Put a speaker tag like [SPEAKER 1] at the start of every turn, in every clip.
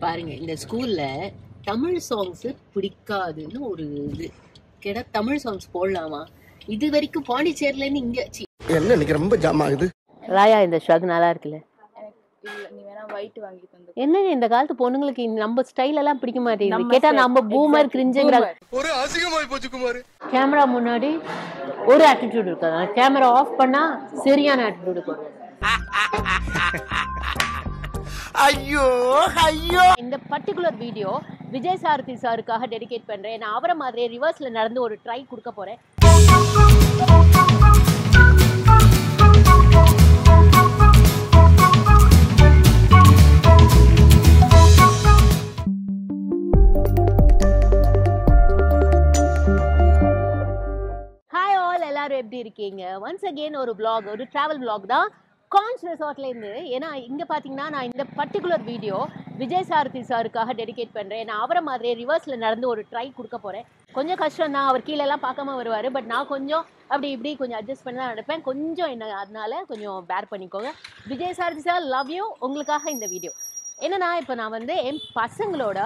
[SPEAKER 1] பாருங்க இந்த ஸ்கூல்ல தமிழ் சாங்ஸ் பிடிக்காதுன்னு ஒரு இது கேட்டா தமிழ் சாங்ஸ் போடலாமா? இது வரைக்கும் பாண்டிச்சேரியில இருந்து இங்க
[SPEAKER 2] என்ன எனக்கு ரொம்ப ஜாம் ஆகுது.
[SPEAKER 1] ராயா இந்த ஷர்ட் நல்லா இருக்குல்ல?
[SPEAKER 3] நீ வேணா ஒயிட் வாங்கி தந்து.
[SPEAKER 1] என்னங்க இந்த காலத்து பொண்ணுங்களுக்கு நம்ம ஸ்டைல் எல்லாம் பிடிக்க மாட்டேங்குது. கேட்டா நம்ம பூமர் கிரிஞ்சுங்கற
[SPEAKER 2] ஒரு அசிங்கமாய் போச்சு குமார்.
[SPEAKER 1] கேமரா முன்னாடி ஒரு ஆட்டிட்யூட் இருக்காது, கேமரா ஆஃப் பண்ணா சரியான ஆட்டிட்யூட் இருக்கும்.
[SPEAKER 2] ஐயோ ஐயோ.
[SPEAKER 1] இந்த பர்టిక్యులர் வீடியோ விஜய் சாரதி சாருக்காக டெடிகேட் பண்றேன். நான் அவரை மாதிரியே ரிவர்ஸ்ல நடந்து ஒரு ட்ரை கொடுக்க போறேன். ஹாய் ஆல், எல்லாரும் எப்படி இருக்கீங்க? ஒன்ஸ் அகெயின் ஒரு vlog, ஒரு டிராவல் vlog தான் கான்ஸ் ரெசார்ட்ல இருந்து. ஏன்னா இங்க பாத்தீங்கன்னா நான் இந்த பர்టిక్యులர் வீடியோ விஜய் சாரதி சாருக்காக டெடிகேட் பண்றேன். நான் அவரை மாதிரியே ரிவர்ஸ்ல நடந்து ஒரு ட்ரை கொடுக்க போறேன். கொஞ்சம் கஷ்டம் தான், அவர் கீழே எல்லாம் பார்க்காம வருவாரு. பட் நான் கொஞ்சம் அப்படி இப்படி கொஞ்சம் அட்ஜஸ்ட் பண்ணி தான் நடப்பேன். கொஞ்சம் என்ன அதனால கொஞ்சம் பேர் பண்ணிக்கோங்க. விஜய் சாரதி சார், லவ் யூ. உங்களுக்காக இந்த வீடியோ என்னன்னா, இப்போ நான் வந்து என் பசங்களோட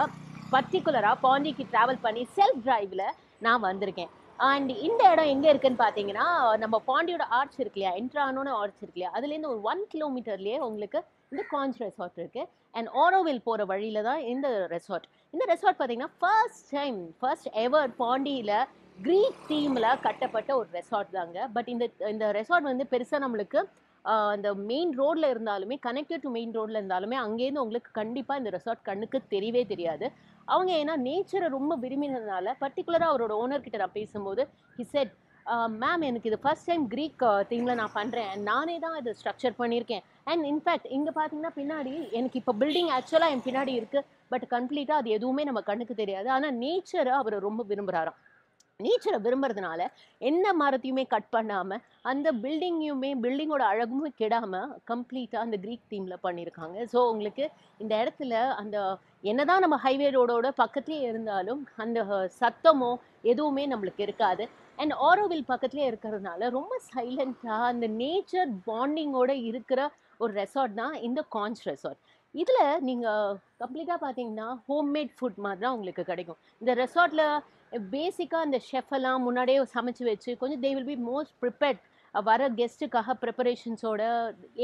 [SPEAKER 1] பர்டிகுலராக பாண்டிக்கு ட்ராவல் பண்ணி செல்ஃப் டிரைவில் நான் வந்திருக்கேன். அண்ட் இந்த இடம் எங்கே இருக்குன்னு பார்த்தீங்கன்னா, நம்ம பாண்டியோட ஆர்ச் இருக்கு இல்லையா, என்ட்ரானோட ஆர்ச் இருக்கு இல்லையா, அதுலேருந்து ஒரு 1 கிலோமீட்டர்லேயே உங்களுக்கு இந்த கான்ஸ் ரெசார்ட் இருக்குது. அண்ட் ஆரோவில் போகிற வழியில் தான் இந்த ரெசார்ட். இந்த ரெசார்ட் பார்த்தீங்கன்னா ஃபர்ஸ்ட் எவர் பாண்டியில் க்ரீக் தீமில் கட்டப்பட்ட ஒரு ரெசார்ட் தாங்க. பட் இந்த ரெசார்ட் வந்து பெருசாக நம்மளுக்கு அந்த மெயின் ரோடில் இருந்தாலுமே, கனெக்டட் டு மெயின் ரோடில் இருந்தாலுமே, அங்கேருந்து உங்களுக்கு கண்டிப்பாக இந்த ரெசார்ட் கண்ணுக்கு தெரியவே தெரியாது. அவங்க ஏன்னா நேச்சரை ரொம்ப விரும்பினதுனால, பர்டிகுலராக அவரோட ஓனர்கிட்ட நான் பேசும்போது ஹி செட், மேம் எனக்கு இது ஃபர்ஸ்ட் டைம் க்ரீக் தீமில் நான் பண்ணுறேன், நானே தான் இது ஸ்ட்ரக்சர் பண்ணியிருக்கேன். அண்ட் இன்ஃபேக்ட் இங்கே பார்த்தீங்கன்னா பின்னாடி எனக்கு இப்போ பில்டிங் ஆக்சுவலாக என் பின்னாடி இருக்குது. பட் கம்ப்ளீட்டாக அது எதுவுமே நம்ம கண்ணுக்கு தெரியாது. ஆனால் நேச்சரை அவர் ரொம்ப விரும்புகிறாராம். நேச்சரை விரும்புறதுனால எந்த மரத்தையுமே கட் பண்ணாமல், அந்த பில்டிங்கோட அழகுமே கெடாமல் கம்ப்ளீட்டாக அந்த க்ரீக் தீமில் பண்ணியிருக்காங்க. ஸோ உங்களுக்கு இந்த இடத்துல அந்த என்னதான் நம்ம ஹைவே ரோடோட பக்கத்துலேயே இருந்தாலும் அந்த சத்தமோ எதுவுமே நம்மளுக்கு இருக்காது. அண்ட் ஆரோவில் பக்கத்துலேயே இருக்கிறதுனால ரொம்ப சைலண்ட்டாக அந்த நேச்சர் பாண்டிங்கோட இருக்கிற ஒரு ரெசார்ட் தான் இந்த கான்ஸ் ரெசார்ட். இதில் நீங்கள் கம்ப்ளீட்டாக பார்த்தீங்கன்னா ஹோம்மேட் ஃபுட் மாதிரி தான் உங்களுக்கு கிடைக்கும். இந்த ரெசார்ட்டில் பேசிக்காக அந்த ஷெஃபெல்லாம் முன்னாடியே சமைச்சு வச்சு கொஞ்சம் they will be most prepared, வர கெஸ்ட்டுக்காக ப்ரிப்பரேஷன்ஸோட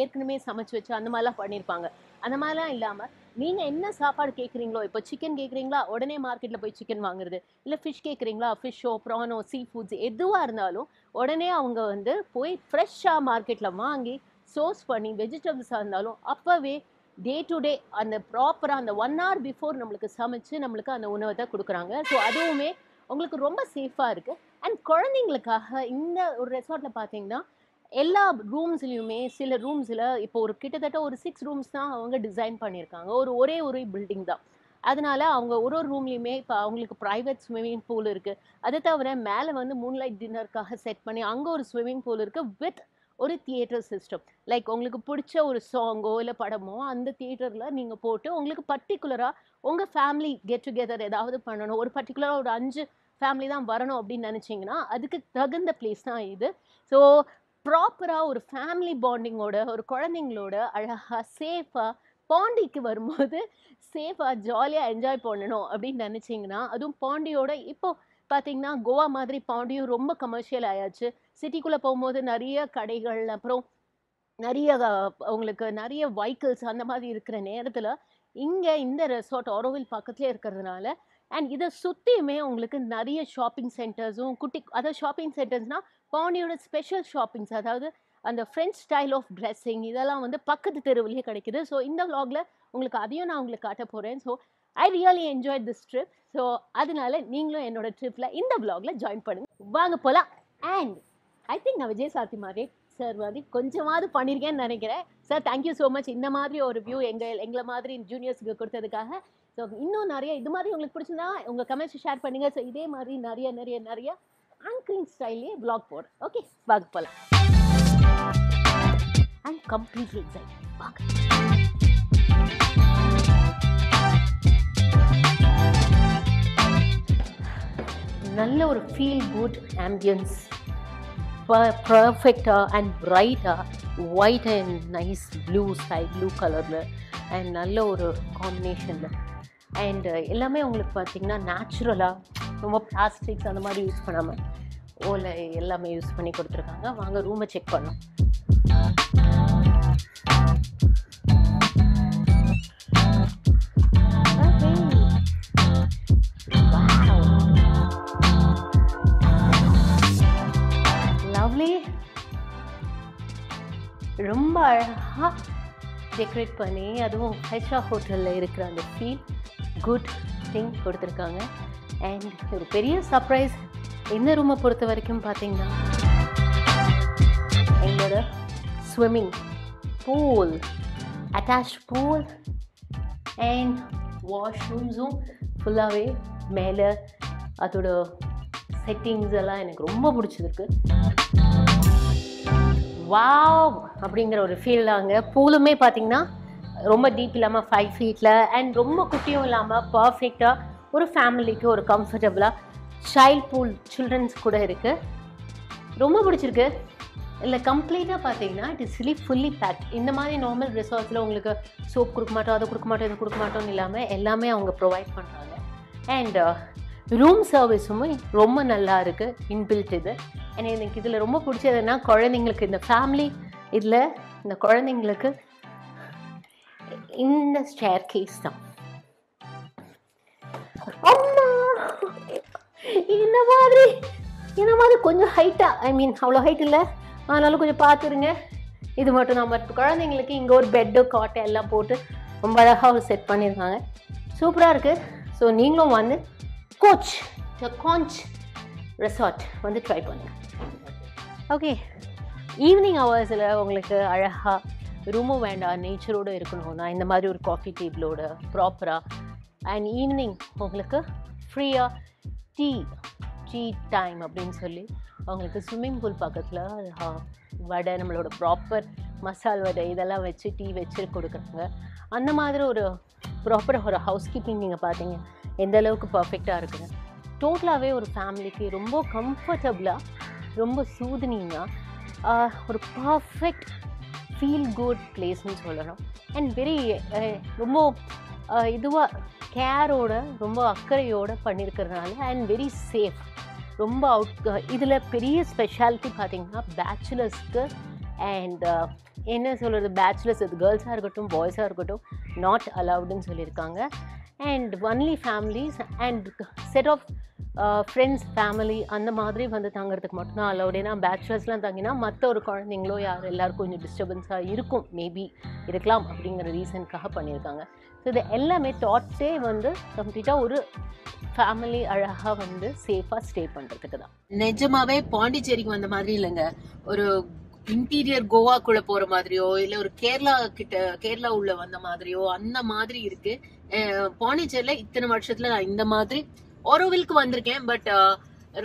[SPEAKER 1] ஏற்கனவே சமைச்சு வச்சு அந்த மாதிரிலாம் பண்ணியிருப்பாங்க. அந்த மாதிரிலாம் இல்லாமல் நீங்கள் என்ன சாப்பாடு கேட்குறீங்களோ, இப்போ சிக்கன் கேட்குறீங்களா, உடனே மார்க்கெட்டில் போய் சிக்கன் வாங்குறது, இல்லை ஃபிஷ் கேட்குறீங்களா, ஃபிஷ்ஷோ ப்ரானோ சீ ஃபுட்ஸ் எதுவாக இருந்தாலும் உடனே அவங்க வந்து போய் ஃப்ரெஷ்ஷாக மார்க்கெட்டில் வாங்கி சோர்ஸ் பண்ணி, வெஜிடபிள்ஸாக இருந்தாலும் அப்போவே டே டு டே அந்த ப்ராப்பராக அந்த 1 hour பிஃபோர் நம்மளுக்கு சமைச்சு நம்மளுக்கு அந்த உணவை தான் கொடுக்குறாங்க. ஸோ அதுவுமே உங்களுக்கு ரொம்ப சேஃபாக இருக்குது. அண்ட் குழந்தைங்களுக்காக இந்த ஒரு ரெசார்ட்டில் பார்த்தீங்கன்னா எல்லா ரூம்ஸ்லையுமே சில ரூம்ஸில் இப்போ ஒரு கிட்டத்தட்ட ஒரு 6 ரூம்ஸ் தான் அவங்க டிசைன் பண்ணியிருக்காங்க. ஒரே ஒரு பில்டிங் தான். அதனால அவங்க ஒரு ரூம்லேயுமே இப்போ அவங்களுக்கு ப்ரைவேட் ஸ்விம்மிங் பூல் இருக்குது. அதை தவிர மேலே வந்து மூன்லைட் டின்னருக்காக செட் பண்ணி அங்கே ஒரு ஸ்விம்மிங் பூல் இருக்குது வித் ஒரு தியேட்டர் சிஸ்டம். லைக் உங்களுக்கு பிடிச்ச ஒரு சாங்கோ இல்லை படமோ அந்த தியேட்டரில் நீங்கள் போட்டு உங்களுக்கு பர்டிகுலராக உங்கள் ஃபேமிலி கெட் டுகெதர் ஏதாவது பண்ணணும், ஒரு பர்டிகுலராக ஒரு 5 ஃபேமிலி தான் வரணும் அப்படின்னு நினச்சிங்கன்னா அதுக்கு தகுந்த பிளேஸ் தான் இது. ஸோ ப்ராப்பராக ஒரு ஃபேமிலி பாண்டிங்கோட ஒரு குழந்தைங்களோட அழகாக சேஃபாக பாண்டிக்கு வரும்போது சேஃபாக ஜாலியாக என்ஜாய் பண்ணணும் அப்படின்னு நினச்சிங்கன்னா, அதுவும் பாண்டியோட இப்போ பார்த்தீங்கன்னா கோவா மாதிரி பாண்டியும் ரொம்ப கமர்ஷியல் ஆயாச்சு. சிட்டிக்குள்ளே போகும்போது நிறைய கடைகள், அப்புறம் நிறைய உங்களுக்கு நிறைய வெஹிக்கிள்ஸ் அந்த மாதிரி இருக்கிற நேரத்தில் இங்கே இந்த ரெசார்ட் ஆரோவில் பக்கத்துலேயே இருக்கிறதுனால, அண்ட் இதை சுற்றியுமே உங்களுக்கு நிறைய ஷாப்பிங் சென்டர்ஸும் அதாவது ஷாப்பிங் சென்டர்ஸ்னால் பாண்டியோட ஸ்பெஷல் ஷாப்பிங்ஸ், அதாவது அந்த ஃப்ரெஞ்ச் ஸ்டைல் ஆஃப் ட்ரெஸ்ஸிங் இதெல்லாம் வந்து பக்கத்து தெருவிலேயே கிடைக்குது. ஸோ இந்த vlogல உங்களுக்கு அதையும் நான் உங்களுக்கு காட்ட போகிறேன். So I really enjoy this trip. So அதனால நீங்களும் என்னோட ட்ரிப்பில் இந்த vlogல ஜாயின் பண்ணுங்க. வாங்க போகலாம். அண்ட் ஐ திங்க் நான் விஜய் சாரதி மாதிரி சார் மாதிரி கொஞ்சமாவது பண்ணியிருக்கேன்னு நினைக்கிறேன். சார் தேங்க்யூ ஸோ மச் இந்த மாதிரி ஒரு வியூ எங்களை மாதிரி ஜூனியர்ஸுக்கு கொடுத்ததுக்காக. ஸோ இன்னும் நிறைய இது மாதிரி உங்களுக்கு பிடிச்சிருந்தா உங்கள் கமெண்ட்ஸ் ஷேர் பண்ணுங்கள். ஸோ இதே மாதிரி நிறைய ஆங்கரிங் ஸ்டைல்லே vlog போடுறேன். ஓகே, வாங்க போகலாம். I'm completely excited. வாங்க. நல்ல ஒரு ஃபீல் குட் ஆம்பியன்ஸ், பர்ஃபெக்டாக அண்ட் பிரைட்டாக white and nice blue sky blue கலரில் அண்ட் நல்ல ஒரு காம்பினேஷனில் அண்ட் எல்லாமே உங்களுக்கு பார்த்தீங்கன்னா நேச்சுரலாக ரொம்ப பிளாஸ்டிக்ஸ் அந்த மாதிரி யூஸ் பண்ணாமல் ஓலை எல்லாமே யூஸ் பண்ணி கொடுத்துருக்காங்க. வாங்க ரூமை செக் பண்ணோம். லவ்லி, ரொம்ப அழகாக டெக்கரேட் பண்ணி அதுவும் ஹெச்ஆர் ஹோட்டலில் இருக்கிற அந்த ஃபீல் குட் திங் கொடுத்துருக்காங்க. அண்ட் ஒரு பெரிய சர்ப்ரைஸ் இந்த ரூமை பொறுத்த வரைக்கும் பார்த்தீங்கன்னா எங்களோட swimming pool, attach pool and வாஷ்ரூம்ஸும் ஃபுல்லாகவே மேலே அதோட செட்டிங்ஸ் எல்லாம் எனக்கு ரொம்ப பிடிச்சிருக்கு. வாவ் அப்படிங்கிற ஒரு ஃபீல் தாங்க. பூலுமே பார்த்தீங்கன்னா ரொம்ப டீப் இல்லாமல் 5 ஃபீட்டில் அண்ட் ரொம்ப குட்டியும் இல்லாமல் பர்ஃபெக்டாக ஒரு ஃபேமிலிக்கு ஒரு கம்ஃபர்டபுளாக சைல்ட் பூல் சில்ட்ரன்ஸ் கூட இருக்குது. ரொம்ப பிடிச்சிருக்கு. இல்லை கம்ப்ளீட்டாக பார்த்தீங்கன்னா இட் இஸ் ஃபுல்லி பேக். இந்த மாதிரி நார்மல் ரிசார்ட்ஸில் உங்களுக்கு சோப் கொடுக்க மாட்டோம், அதை கொடுக்க மாட்டோம், இது கொடுக்க மாட்டோம்னு இல்லாமல் எல்லாமே அவங்க ப்ரொவைட் பண்ணுறாங்க. அண்ட் ரூம் சர்வீஸும் ரொம்ப நல்லா இருக்குது, இன்பில்ட் இது. அண்ட் எனக்கு இதில் ரொம்ப பிடிச்சதுன்னா குழந்தைங்களுக்கு இந்த ஃபேமிலி இதில் இந்த குழந்தைங்களுக்கு இந்த ஸ்டேர் கேஸ் தான். அம்மா இந்த மாதிரி கொஞ்சம் ஹைட்டாக, ஐ மீன் அவ்வளோ ஹைட் இல்லை, ஆனாலும் கொஞ்சம் பார்த்துருங்க. இது மட்டும் நம்ம குழந்தைங்களுக்கு இங்கே ஒரு பெட்டு காட்டை எல்லாம் போட்டு ரொம்ப அழகாக ஒரு செட் பண்ணியிருக்காங்க. சூப்பராக இருக்குது. ஸோ நீங்களும் வந்து காஞ்ச் ரெசார்ட் வந்து ட்ரை பண்ணுங்கள். ஓகே, ஈவினிங் ஹவர்ஸில் உங்களுக்கு அழகாக ரூமும் வேண்டாம், நேச்சரோடு இருக்கணும்னா இந்த மாதிரி ஒரு காஃபி டேபிளோட ப்ராப்பராக அண்ட் ஈவினிங் உங்களுக்கு ஃப்ரீயாக டீ டைம் அப்படின்னு சொல்லி அவங்களுக்கு ஸ்விம்மிங் பூல் பக்கத்தில் வடை, நம்மளோட ப்ராப்பர் மசால் வடை இதெல்லாம் வச்சு டீ வச்சு கொடுக்குறாங்க. அந்த மாதிரி ஒரு ப்ராப்பராக ஒரு ஹவுஸ் கீப்பிங் நீங்கள் பார்த்தீங்க எந்த அளவுக்கு பர்ஃபெக்டாக இருக்குங்க. டோட்டலாகவே ஒரு ஃபேமிலிக்கு ரொம்ப கம்ஃபர்டபுளாக, ரொம்ப சூதனிங்காக ஒரு பர்ஃபெக்ட் ஃபீல் குட் பிளேஸ்ன்னு சொல்லணும். அண்ட் வெரி ரொம்ப இதுவாக கேரோட ரொம்ப அக்கறையோடு பண்ணியிருக்கிறதுனால அண்ட் வெரி சேஃப், ரொம்ப இதில் பெரிய ஸ்பெஷாலிட்டி பார்த்திங்கன்னா பேச்சுலர்ஸ்க்கு அண்ட் என்ன சொல்கிறது, பேச்சுலர்ஸ் இது கேர்ள்ஸாக இருக்கட்டும் பாய்ஸாக இருக்கட்டும் நாட் அலவுடுன்னு சொல்லியிருக்காங்க. And only families and set of friends family அந்த மாதிரி வந்து தங்குறதுக்கு மட்டும்தான் அலவுட். ஏன்னா பேச்சுலர்ஸ்லாம் தங்கினா மற்ற ஒரு குழந்தைங்களோ எல்லாருக்கும் கொஞ்சம் டிஸ்டர்பன்ஸாக இருக்கும், மேபி இருக்கலாம் அப்படிங்கிற ரீசனுக்காக பண்ணியிருக்காங்க. ஸோ இது எல்லாமே தாட்டே வந்து கம்ப்ளீட்டாக ஒரு ஃபேமிலி அழகாக வந்து சேஃபாக ஸ்டே பண்ணுறதுக்கு தான். நிஜமாவே பாண்டிச்சேரிக்கு வந்த மாதிரி இல்லைங்க, ஒரு இன்டீரியர் கோவாக்குள்ள போற மாதிரியோ இல்ல ஒரு கேரளா உள்ள வந்த மாதிரியோ அந்த மாதிரி இருக்கு. பாண்டிச்சேரியில இத்தனை வருஷத்துல நான் இந்த மாதிரி ஓரோவிலுக்கு வந்திருக்கேன், பட்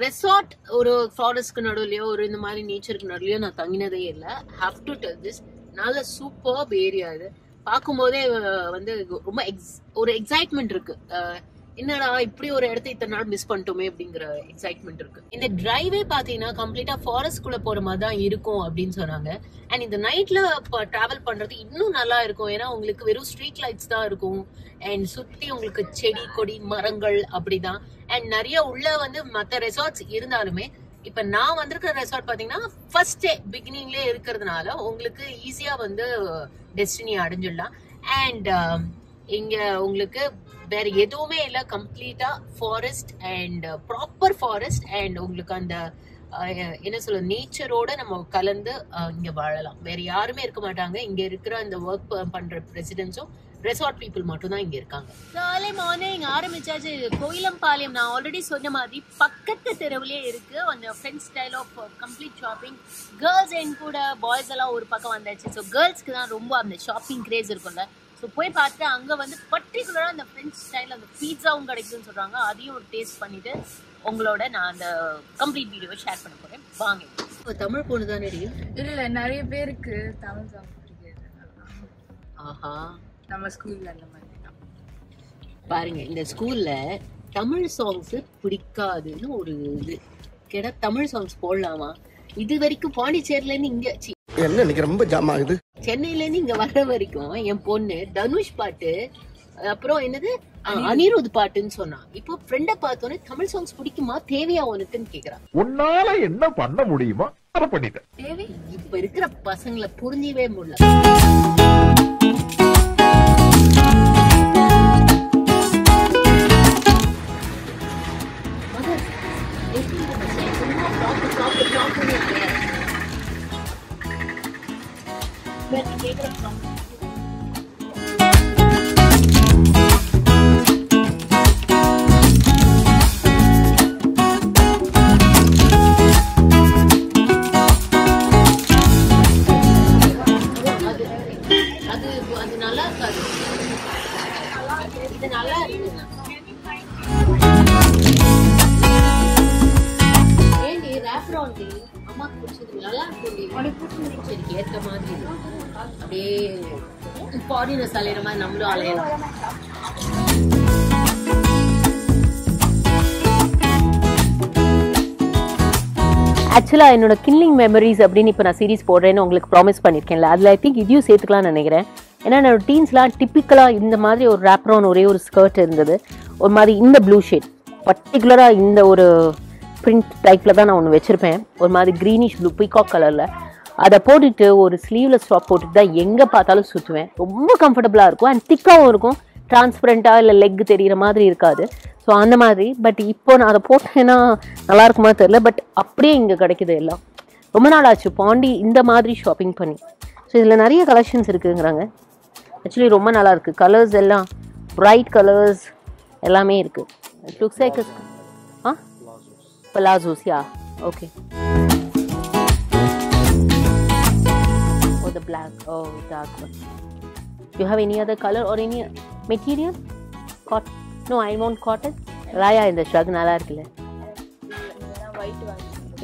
[SPEAKER 1] ரெசார்ட் ஒரு ஃபாரஸ்ட்க்கு நடுவுலயோ ஒரு இந்த மாதிரி நேச்சருக்கு நடுவுலயோ நான் தங்கினதே இல்லை. ஹாவ் டு டெல் திஸ், நல்ல சூப்பர் ஏரியா இது. பார்க்கும்போதே வந்து ரொம்ப ஒரு எக்ஸைட்மெண்ட் இருக்கு. என்னடா இப்படி ஒரு இடத்த இத்தனை நாள் மிஸ் பண்ணிட்டோமே அப்படிங்கிற எக்ஸைட்மெண்ட் இருக்கு. இந்த டிரைவே பாத்தீங்கன்னா கம்ப்ளீட்டா ஃபாரஸ்ட் குள்ள போற மாதிரி தான் இருக்கும் அப்படின்னு சொன்னாங்க. அண்ட் இந்த நைட்ல டிராவல் பண்றது இன்னும் நல்லா இருக்கும், ஏன்னா உங்களுக்கு வெறும் ஸ்ட்ரீட் லைட்ஸ் தான் இருக்கும் அண்ட் சுத்தி உங்களுக்கு செடி கொடி மரங்கள் அப்படிதான். அண்ட் நிறைய உள்ள வந்து மற்ற ரெசார்ட்ஸ் இருந்தாலுமே இப்ப நான் வந்திருக்கிற ரெசார்ட் பாத்தீங்கன்னா ஃபர்ஸ்ட் டே பிகினிங்லேயே இருக்கிறதுனால உங்களுக்கு ஈஸியா வந்து டெஸ்டினி அடைஞ்சிடலாம். அண்ட் இங்க உங்களுக்கு வேற எதுவுமே இல்ல, கம்ப்ளீட்டா forest and proper forest and உங்களுக்கு அந்த என்ன சொல்ல நேச்சரோட நம்ம கலந்து இங்க வாழலாம். வேற யாருமே இருக்க மாட்டாங்க. இங்க இருக்கிற அந்த ஒர்க் பண்ற ரெசிடென்ட்ஸும் ரெசார்ட் பீப்புள் மட்டும் தான் இங்க இருக்காங்க. ஏர்லி மார்னிங் ஆரம்பிச்சாச்சு. கோயிலம்பாளையம் நான் ஆல்ரெடி சொன்ன மாதிரி பக்கத்து தெருவுலயே இருக்கு. அந்த friends style of complete shopping. Girls என் கூட பாய்ஸ் எல்லாம் ஒரு பக்கம் வந்தாச்சு. ஸோ கேர்ள்ஸ்க்கு தான் ரொம்ப அந்த ஷாப்பிங் கிரேஸ் இருக்கும்ல. ஸோ போய் பார்த்துட்டு அங்கே வந்து பர்டிகுலராக அந்த ஃப்ரெஞ்ச் ஸ்டைல் அந்த பீட்சாவும் கிடைக்குதுன்னு சொல்கிறாங்க. அதையும் ஒரு டேஸ்ட் பண்ணிவிட்டு உங்களோட நான் அந்த கம்ப்ளீட் வீடியோவை ஷேர் பண்ண போகிறேன். வாங்க. தமிழ் பொண்ணு தானே?
[SPEAKER 3] இல்லை, நிறைய பேருக்கு தமிழ் சாங் பிடிக்காது.
[SPEAKER 1] ஆஹா,
[SPEAKER 3] நம்ம ஸ்கூலில் அந்த மாதிரி தான்
[SPEAKER 1] பாருங்க. இந்த ஸ்கூலில் தமிழ் சாங்ஸு பிடிக்காதுன்னு ஒரு இது கேட்டா தமிழ் சாங்ஸ் போடலாமா? இது வரைக்கும் பாண்டிச்சேரியிலேருந்து இங்கே
[SPEAKER 2] என்ன இன்னைக்கு ரொம்ப ஜாம் ஆகுது.
[SPEAKER 1] சென்னையிலேருந்து இங்க வர்ற வரைக்கும் என் பொண்ணு தனுஷ் பாட்டு அப்புறம் என்னது அனிருத் பாட்டுன்னு சொன்னான். இப்போ ஃப்ரெண்டை பார்த்தோன்னே தமிழ் சாங்ஸ் பிடிக்குமா தேவையா உனக்குன்னு கேக்குறான்.
[SPEAKER 4] உன்னால என்ன பண்ண முடியுமோ அதை பண்ணிட்டேன்.
[SPEAKER 3] தேவி
[SPEAKER 1] இப்ப இருக்கிற பசங்களை புரிஞ்சவே முடியல. அது நல்லா இருக்காது. இது நல்லா இருக்கு. ஏண்டி ரேப்ரான் அம்மாக்கு பிடிச்சது நல்லா இருக்கும். சரி ஏற்ற மாதிரி அப்படியே ஃபாரினர்ஸ் அலையிற மாதிரி நம்மளும் அலையலாம். ஆக்சுவலாக என்னோட கில்லிங் மெமரிஸ் அப்படின்னு இப்போ நான் சீரிஸ் போடுறேன்னு உங்களுக்கு ப்ராமிஸ் பண்ணியிருக்கேன்ல, அதில் ஐ திங்க் இதையும் சேர்த்துக்கலாம்னு நினைக்கிறேன். ஏன்னா என்னோட டீன்ஸ்லாம் டிப்பிக்கலாக இந்த மாதிரி ஒரு ரேப்ரான் ஒரே ஒரு ஸ்கர்ட் இருந்தது, ஒரு மாதிரி இந்த ப்ளூ ஷேட், பர்டிகுலராக இந்த ஒரு பிரிண்ட் டைப்பில் தான் நான் ஒன்று வச்சுருப்பேன், ஒரு மாதிரி க்ரீனிஷ் ப்ளூ பீகாக் கலரில். அதை போட்டுட்டு ஒரு ஸ்லீவ்லெஸ் டாப் போட்டுட்டு தான் எங்கே பார்த்தாலும் சுற்றுவேன். ரொம்ப கம்ஃபர்டபுளாக இருக்கும் அண்ட் திக்காகவும் இருக்கும், டிரான்ஸ்பரண்ட்டாக இல்லை லெக் தெரிகிற மாதிரி இருக்காது. ஸோ அந்த மாதிரி. பட் இப்போ நான் அதை போட்டேன்னா நல்லா இருக்குமா தெரில, பட் அப்படியே இங்கே கிடைக்குது எல்லாம். ரொம்ப நாள் ஆச்சு பாண்டி இந்த மாதிரி ஷாப்பிங் பண்ணி. ஸோ இதில் நிறைய கலெக்ஷன்ஸ் இருக்குங்கிறாங்க. ஆக்சுவலி ரொம்ப நல்லா இருக்குது. கலர்ஸ் எல்லாம் பிரைட் கலர்ஸ் எல்லாமே இருக்குது. It looks like palazzos. Yeah okay. The black, oh dark one. You have any other color or any material? Cotton? No, I want cotton. Raya இந்த ஷர்ட் நல்லா இருக்குல்ல.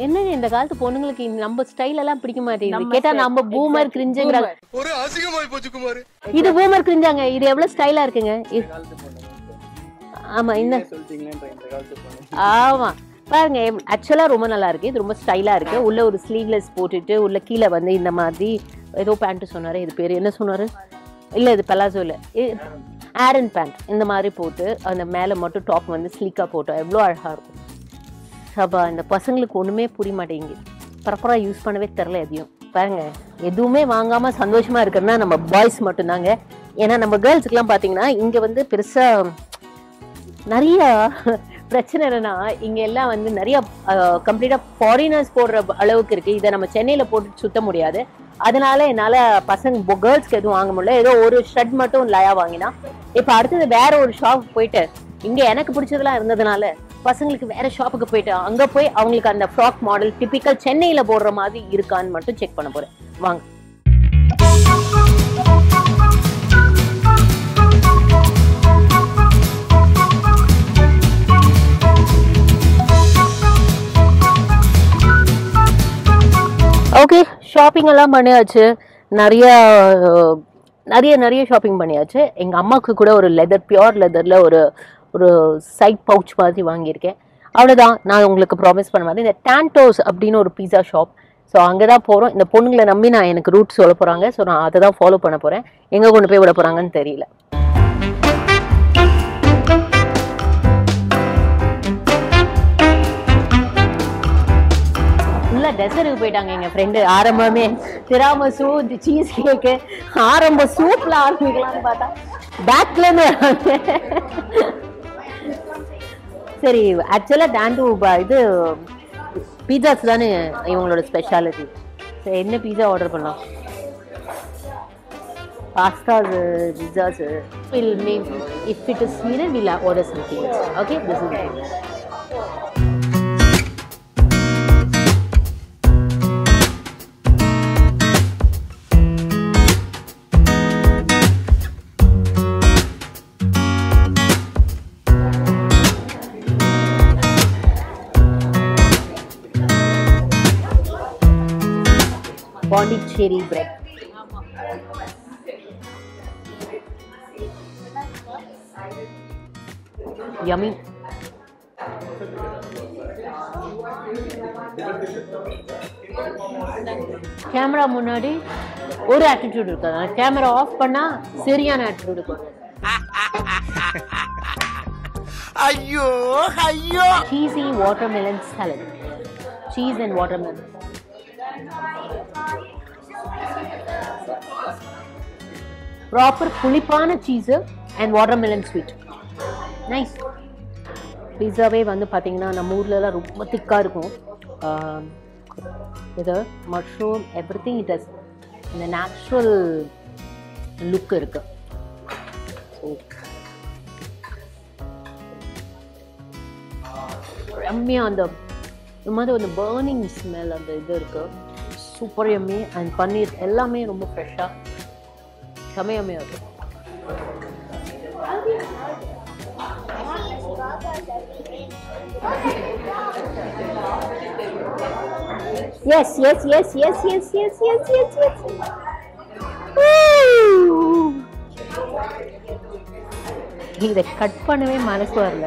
[SPEAKER 1] என்ன இந்த காலத்து பொண்ணுங்களுக்கு நம்ம ஸ்டைல் எல்லாம் பிடிக்க மாட்டேங்குது. கேட்டா நம்ம பூமர் கிரிஞ்சுங்கறாங்க.
[SPEAKER 2] ஒரு அசிங்கமாய் போச்சு குமார்.
[SPEAKER 1] இது பூமர் கிரிஞ்சாங்க. இது எவ்வளவு ஸ்டைலா இருக்குங்க. ஆமா என்ன சொல்றீங்கன்ற இந்த காலத்து பொண்ணு. ஆமா பாருங்க, ஆக்சுவலா ரொம்ப நல்லா இருக்கு. இது ரொம்ப ஸ்டைலா இருக்கு. உள்ள ஒரு ஸ்லீவ்லெஸ் போட்டுட்டு உள்ள கீழே வந்து இந்த மாதிரி ஏதோ பேண்ட் சொன்னாரு, இது பேர் என்ன சொன்னாரு, இல்ல இது பலாசோ இல்ல, ஆரன் பேண்ட் இந்த மாதிரி போட்டு அந்த மேல மட்டும் டாப் வந்து ஸ்லீக்கா போட்டோம். எவ்வளோ அழகா இருக்கும். சபா இந்த பசங்களுக்கு ஒண்ணுமே புரிய மாட்டேங்குது. ப்ராப்பரா யூஸ் பண்ணவே தெரில எதையும். பாருங்க, எதுவுமே வாங்காம சந்தோஷமா இருக்கிறதுனா நம்ம பாய்ஸ் மட்டும்தாங்க. ஏன்னா நம்ம கேர்ள்ஸுக்குலாம் பாத்தீங்கன்னா இங்க வந்து பெருசா நிறைய பிரச்சனை என்னன்னா, இங்க எல்லாம் வந்து நிறைய கம்ப்ளீட்டா ஃபாரினர்ஸ் போடுற அளவுக்கு இருக்கு. இதை நம்ம சென்னையில போட்டு சுத்த முடியாது. அதனால என்னால பசங்க கேர்ள்ஸ்க்கு எதுவும் வாங்க முடியல. ஏதோ ஒரு ஷர்ட் மட்டும் லயா வாங்கினா. இப்ப அடுத்தது வேற ஒரு ஷாப் போயிட்டு இங்க எனக்கு பிடிச்சதெல்லாம் இருந்ததுனால பசங்களுக்கு வேற ஷாப்புக்கு போயிட்டு அங்க போய் அவங்களுக்கு அந்த ஃப்ராக் மாடல் டிபிக்கல் சென்னையில போடுற மாதிரி இருக்கான்னு மட்டும் செக் பண்ண போறேன். வாங்க. ஓகே, ஷாப்பிங் எல்லாம் பண்ணியாச்சு. நிறைய ஷாப்பிங் பண்ணியாச்சு. எங்கள் அம்மாவுக்கு கூட ஒரு லெதர், பியோர் லெதரில் ஒரு சைட் பவுச் மாதிரி வாங்கியிருக்கேன். அவ்வளோதான். நான் உங்களுக்கு ப்ராமிஸ் பண்ண மாதிரி இந்த டான்டோஸ் அப்படின்னு ஒரு பீஸா ஷாப். ஸோ அங்கே தான் போகிறோம். இந்த பொண்ணுங்களை நம்பி நான் எனக்கு ரூட் சொல்ல போகிறாங்க. ஸோ நான் அதை தான் ஃபாலோ பண்ண போகிறேன். எங்கே கொண்டு போய் விட போகிறாங்கன்னு தெரியல. டெசருக்கு போயிட்டாங்க எங்க ஃப்ரெண்டு. ஆரம்பமே திராமசு, சீஸ் கேக்கு, ஆரம்ப சூப்ல ஆரம்பிக்கலாம்னு பார்த்தா பேக்ல இருந்து. சரி, ஆக்சுவலா டான்டோ இது பீஸாஸ் தானே இவங்களோட ஸ்பெஷாலிட்டி. சரி, என்ன பீஸா ஆர்டர் பண்ணலாம்? Pastas, பிஸாஸ். If it is needed, we'll order something. Okay, this is it. Pondicherry bread. Yummy. Camera முன்னாடி ஒரு ஆட்டிடியூட் இருக்காது. கேமரா ஆஃப் பண்ணா சரியான ஆட்டிடியூட் இருக்கும்.
[SPEAKER 2] ஐயோ ஐயோ
[SPEAKER 1] cheesy watermelon salad. Cheese and watermelon. Proper புளிப்பான cheese and watermelon sweet. Nice. பீஸாவே வந்து பார்த்தீங்கன்னா நம்ம ஊர்லலாம் ரொம்ப திக்காக இருக்கும். இது மஷ்ரூம் எவ்ரிதிங் இட் ஹஸ் இந்த நேச்சுரல் லுக் இருக்கு. ஸோ ரம்மியாக அந்த இந்த மாதிரி அந்த பர்னிங் ஸ்மெல் அந்த இது இருக்கு. சூப்பர் எம்மி அண்ட் பன்னீர் எல்லாமே ரொம்ப ஃப்ரெஷ்ஷாக செமையம்மையாக இருக்கும். Yes. இதை கட் பண்ணவே மனசு வரல.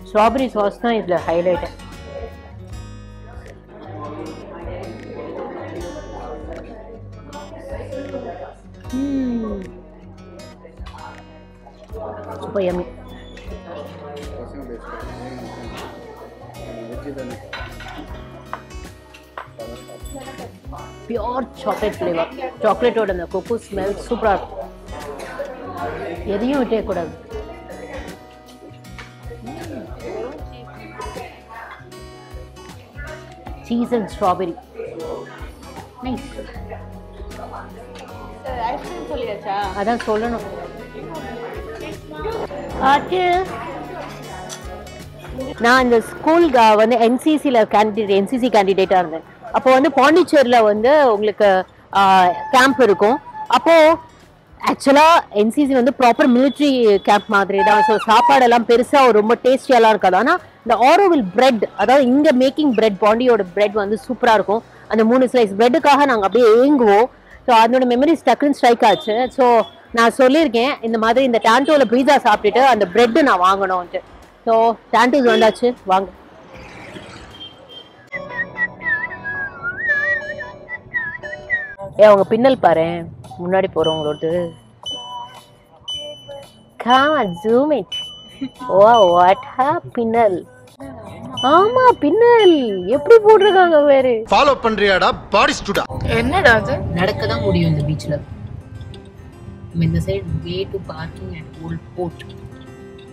[SPEAKER 1] ஸ்ட்ராபெரி சாஸ் தான் இதுல highlight. Super yummy. Pure chocolate flavor. Chocolate ஓட அந்த cocoa smell சூப்பரா இருக்கும். எதையும் விட்டே கூடாது. Cheese and strawberry. Nice.
[SPEAKER 3] Ice cream சொல்லியாச்சா?
[SPEAKER 1] அதான் சொல்லணும். நான் இந்த ஸ்கூல் வந்து என்சிசி கேண்டிடேட்டா இருந்தேன். அப்போ வந்து பாண்டிச்சேரியில வந்து உங்களுக்கு கேம்ப் இருக்கும். அப்போ ஆக்சுவலா என்சிசி வந்து ப்ராப்பர் மிலிட்ரி கேம்ப் மாதிரி தான். ஸோ சாப்பாடெல்லாம் பெருசா ரொம்ப டேஸ்டியாலாம் இருக்காது. ஆனால் இந்த ஆரோவில் பிரெட், அதாவது இங்க மேக்கிங் பிரெட், பாண்டியோட பிரெட் வந்து சூப்பரா இருக்கும். அந்த 3 ஸ்லைஸ் பிரெட்டுக்காக நாங்கள் அப்படியே ஏங்குவோம். ஸோ அதோட மெமரிஸ் டக்குன்னு ஸ்ட்ரைக் ஆச்சு. ஸோ நான் சொல்லியிருக்கேன் இந்த மாதிரி இந்த டான்டோவில் பீஸா சாப்பிட்டுட்டு அந்த பிரெட்டு நான் வாங்கணும்ட்டு. ஸோ டான்டோஸ் வந்தாச்சு, வாங்க. அவங்க பின்னல் பாரு, முன்னாடி போறவங்களோடு. பின்னல், ஆமா பின்னல் எப்படி போட்டிருக்காங்க வேறு.
[SPEAKER 2] ஃபாலோ பண்றியாடா பாடி ஸ்டூடா?
[SPEAKER 3] என்னடா அது?
[SPEAKER 1] நடக்க தான் முடியும் இந்த பீச்ல. இந்த side way to parking and old port.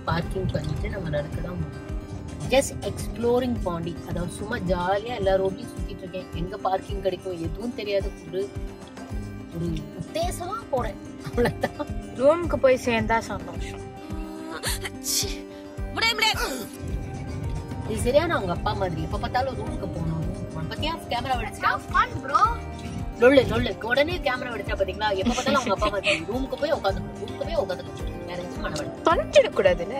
[SPEAKER 1] Parking பண்ணிட்டு நம்ம நடக்க தான் முடியும். ஜஸ்ட் எக்ஸ்ப்ளோரிங் பாண்டி, அதாவது சும்மா ஜாலியா எல்லா ரோட்லயும் சுத்திட்டு இருக்கேன். எங்க பார்க்கிங் கிடைக்கும் எதுவும் தெரியாது. ஒரு உத்தேசமா போறேன், அவ்வளவுதான்.
[SPEAKER 3] ரூமுக்கு போய் சேர்ந்தா சந்தோஷம்.
[SPEAKER 1] இது சரியான அவங்க அப்பா மாதிரி எப்ப பார்த்தாலும் ரூமுக்கு போகணும். பத்தியா கேமரா வெடிச்சா உடனே கேமரா வெடிச்சா பாத்தீங்களா? எப்ப பார்த்தாலும் அவங்க அப்பா மாதிரி ரூமுக்கு போய் உட்காந்து வேற எதுவும் பண்ண வேண்டாம்.
[SPEAKER 3] தொலைச்சிட கூடாதுல்ல.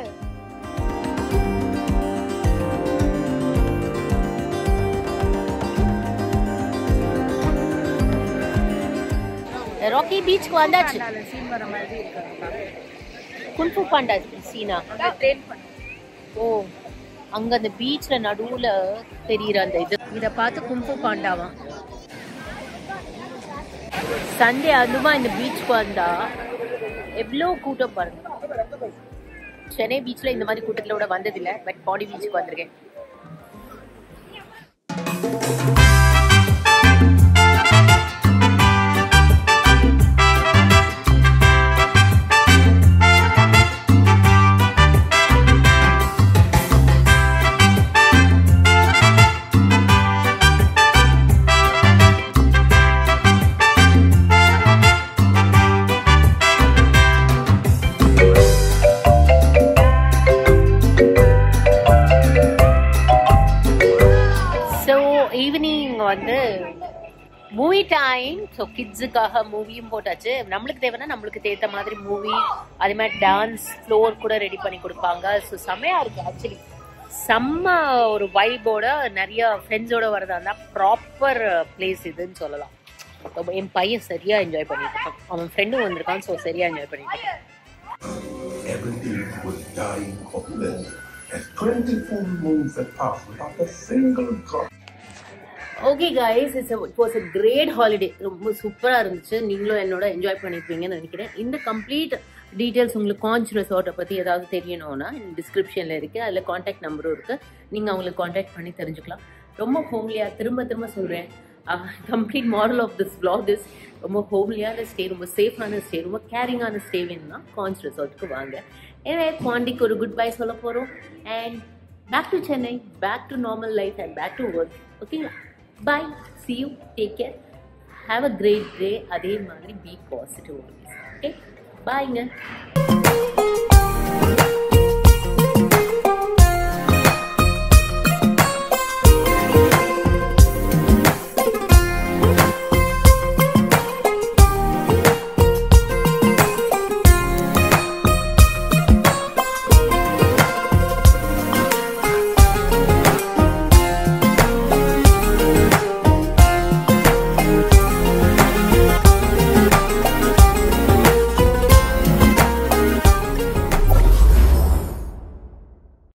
[SPEAKER 1] ராக்கி பீச்சுக்கு வந்தாச்சு.
[SPEAKER 3] சீன் வர மாதிரி இருக்கு.
[SPEAKER 1] குன்ஃபு பாண்டா சீனா. ஓ, அங்க அந்த பீச்ல நடுவுல தெரியுற அந்த இத பார்த்து குன்ஃபு பாண்டாவா. சண்டே அதுமா இந்த பீச்சுக்கு வந்தா எவ்வளவு கூட்டம் பாருங்க. சென்னை பீச்ல இந்த மாதிரி கூட்டத்துல கூட வந்ததில்லை. பட் பாண்டி பீச்சுக்கு வந்திருக்கேன். வந்து மூவி டைம். ஸோ கிட்ஸுக்காக மூவியும் போட்டாச்சு. நம்மளுக்கு தேவைன்னா நம்மளுக்கு தேத்த மாதிரி மூவி, அதே மாதிரி டான்ஸ் ஃப்ளோர் கூட ரெடி பண்ணி கொடுப்பாங்க. ஸோ செம்மையா இருக்கு ஆக்சுவலி. செம்ம ஒரு வைபோட நிறைய ஃப்ரெண்ட்ஸோட வரதா இருந்தா ப்ராப்பர் பிளேஸ் இதுன்னு சொல்லலாம். என் பையன் சரியா என்ஜாய் பண்ணிட்டு இருக்கான். அவன் ஃப்ரெண்டும் வந்திருக்கான். ஸோ சரியா என்ஜாய் பண்ணிட்டு இருக்கான்.
[SPEAKER 5] Everything was dying of lead as 24 moons had passed without a single drop.
[SPEAKER 1] Okay guys, it was a great holiday. ரொம்ப சூப்பராக இருந்துச்சு. நீங்களும் என்னோட என்ஜாய் பண்ணியிருப்பீங்கன்னு நினைக்கிறேன். இந்த கம்ப்ளீட் டீட்டெயில்ஸ் உங்களுக்கு காஞ்ச் ரெசார்ட்டை பற்றி ஏதாவது தெரியணும்னா டிஸ்கிரிப்ஷனில் இருக்குது. அதில் காண்டாக்ட் நம்பரும் இருக்குது. நீங்கள் அவங்களுக்கு காண்டாக்ட் பண்ணி தெரிஞ்சுக்கலாம். ரொம்ப ஹோம்லியாக, திரும்ப சொல்கிறேன், complete moral of this vlog is ரொம்ப ஹோம்லியான ஸ்டே, ரொம்ப சேஃபான ஸ்டே, ரொம்ப கேரிங்கான ஸ்டே வேணும்னா காஞ்ச் ரெசார்ட்டுக்கு வாங்க. எனவே பாண்டிக்கு ஒரு குட் பை சொல்ல போகிறோம். And back to Chennai, back to normal life and back to work. ஓகேங்களா? Bye. See you. Take care. Have a great day. அதே மாதிரி be positive always. Okay? Bye.